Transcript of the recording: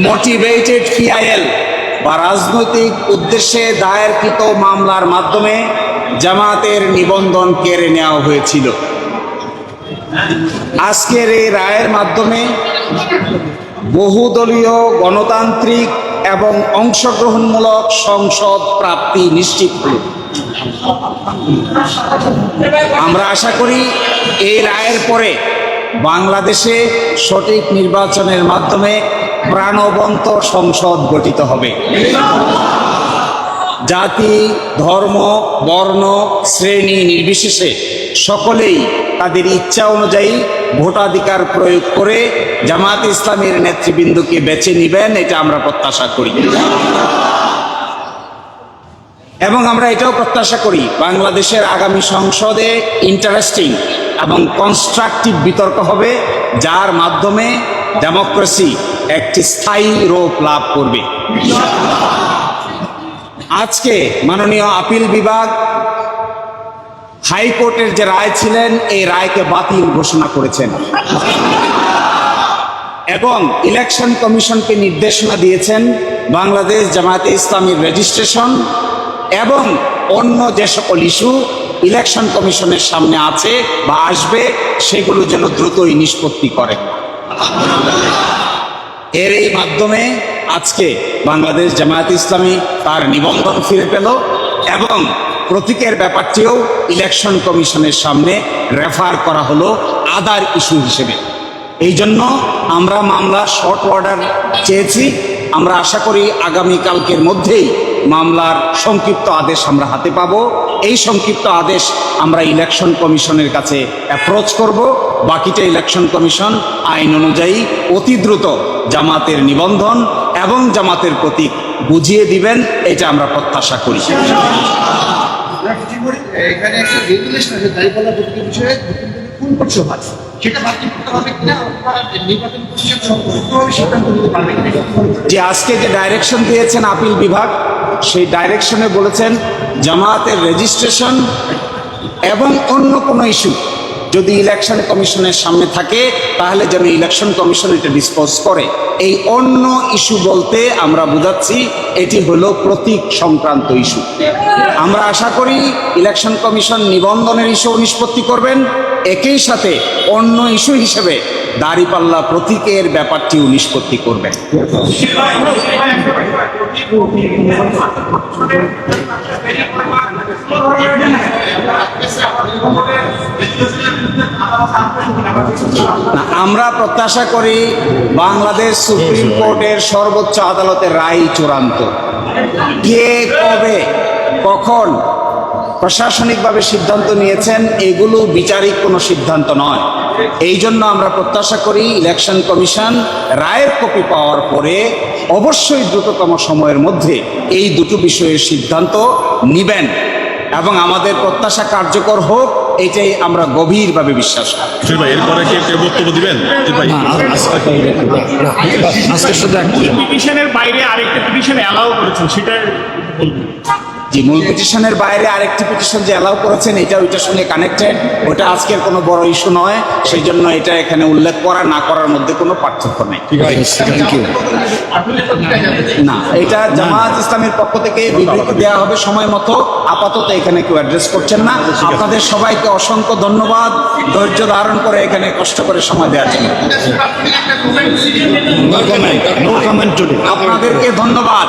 Motivated PIL বা রাজনৈতিক উদ্দেশ্যে দায়েরকৃত মামলার মাধ্যমে জামাতের নিবন্ধন কেড়ে নেওয়া হয়েছিল। আজকের এই রায়ের মাধ্যমে বহুদলীয় গণতান্ত্রিক এবং অংশগ্রহণমূলক সংসদ প্রাপ্তি নিশ্চিত হল। আমরা আশা করি এই রায়ের পরে বাংলাদেশে সঠিক নির্বাচনের মাধ্যমে প্রাণবন্ত সংসদ গঠিত হবে। জাতি, ধর্ম, বর্ণ, শ্রেণী নির্বিশেষে সকলেই তাদের ইচ্ছা অনুযায়ী ভোটাধিকার প্রয়োগ করে জামাত ইসলামের নেতৃবৃন্দকে বেছে নিবেন, এটা আমরা প্রত্যাশা করি। এবং আমরা এটাও প্রত্যাশা করি বাংলাদেশের আগামী সংসদে ইন্টারেস্টিং এবং কনস্ট্রাকটিভ বিতর্ক হবে, যার মাধ্যমে ডেমোক্রেসি একটি স্থায়ী রূপ লাভ করবে। আজকে মাননীয় আপিল বিভাগ হাইকোর্টের যে রায় ছিলেন এই রায়কে বাতিল ঘোষণা করেছেন এবং ইলেকশন কমিশনকে নির্দেশনা দিয়েছেন বাংলাদেশ জামায়াতে ইসলামীর রেজিস্ট্রেশন এবং অন্য যে সকল ইস্যু ইলেকশন কমিশনের সামনে আছে বা আসবে সেগুলো যেন দ্রুতই নিষ্পত্তি করে। এর এই মাধ্যমে আজকে বাংলাদেশ জামায়াতে ইসলামী তার নিবন্ধন ফিরে পেল এবং প্রতীকের ব্যাপারটিও ইলেকশন কমিশনের সামনে রেফার করা হলো আদার ইস্যু হিসেবে। এই জন্য আমরা মামলা শর্ট অর্ডার চেয়েছি। আমরা আশা করি আগামীকালকের মধ্যেই মামলার সংক্ষিপ্ত আদেশ আমরা হাতে পাবো। এই সংক্ষিপ্ত আদেশ আমরা ইলেকশন কমিশনের কাছে অ্যাপ্রোচ করব। বাকিটা ইলেকশন কমিশন আইন অনুযায়ী অতি দ্রুত জামাতের নিবন্ধন এবং জামাতের প্রতীক বুঝিয়ে দিবেন, এটা আমরা প্রত্যাশা করি। এখানে একটা রেগুলেশন আছে দায়িত্বলা প্রতীকের বিষয়ে কোন করতে হয় সেটা বাতিল করতে হবে কিনা, নির্বাচন কমিশন সম্পূর্ণভাবে সিদ্ধান্ত নিতে পারবে কিনা। যে আজকে যে ডাইরেকশন দিয়েছেন আপিল বিভাগ, সেই ডাইরেকশনে বলেছেন জামায়াতের রেজিস্ট্রেশন এবং অন্য কোনো ইস্যু যদি ইলেকশন কমিশনের সামনে থাকে তাহলে যেন ইলেকশন কমিশন এটা ডিসপোজ করে। এই অন্য ইস্যু বলতে আমরা বোঝাচ্ছি এটি হলো প্রতীক সংক্রান্ত ইস্যু। আমরা আশা করি ইলেকশন কমিশন নিবন্ধনের ইস্যু নিষ্পত্তি করবেন, একই সাথে অন্য ইস্যু হিসেবে দাঁড়িপাল্লা প্রতীকের ব্যাপারটিও নিষ্পত্তি করবেন। আমরা প্রত্যাশা করি বাংলাদেশ সুপ্রিম কোর্টের সর্বোচ্চ আদালতের রায় চূড়ান্ত। কে কবে কখন প্রশাসনিকভাবে সিদ্ধান্ত নিয়েছেন এগুলো বিচারিক কোনো সিদ্ধান্ত নয়। এই জন্য আমরা প্রত্যাশা করি ইলেকশন কমিশন রায়ের কপি পাওয়ার পরে অবশ্যই দ্রুততম সময়ের মধ্যে এই দুটো বিষয়ের সিদ্ধান্ত নিবেন এবং আমাদের প্রত্যাশা কার্যকর হোক, এটাই আমরা গভীরভাবে বিশ্বাস করি। এরপরে কে বক্তব্য দিবেন? পিটিশনের বাইরে আরেকটা পিটিশন অ্যালাউ করেছেন, সেটা বলবেন? যে মূল পিটিশনের বাইরে আরেকটি পিটিশন যে অ্যালাউ করেছেন এটা ওইটার সঙ্গে কানেক্টেড, ওটা আজকের কোনো বড় ইস্যু নয়, সেই জন্য এটা এখানে উল্লেখ করা না করার মধ্যে কোনো পার্থক্য নেই। না, এটা জামায়াত ইসলামের পক্ষ থেকে বিবৃতি দেওয়া হবে সময় মতো। আপাতত এখানে কেউ অ্যাড্রেস করছেন না। আপনাদের সবাইকে অসংখ্য ধন্যবাদ ধৈর্য ধারণ করে এখানে কষ্ট করে সময় দেওয়ার জন্য। আপনাদেরকে ধন্যবাদ।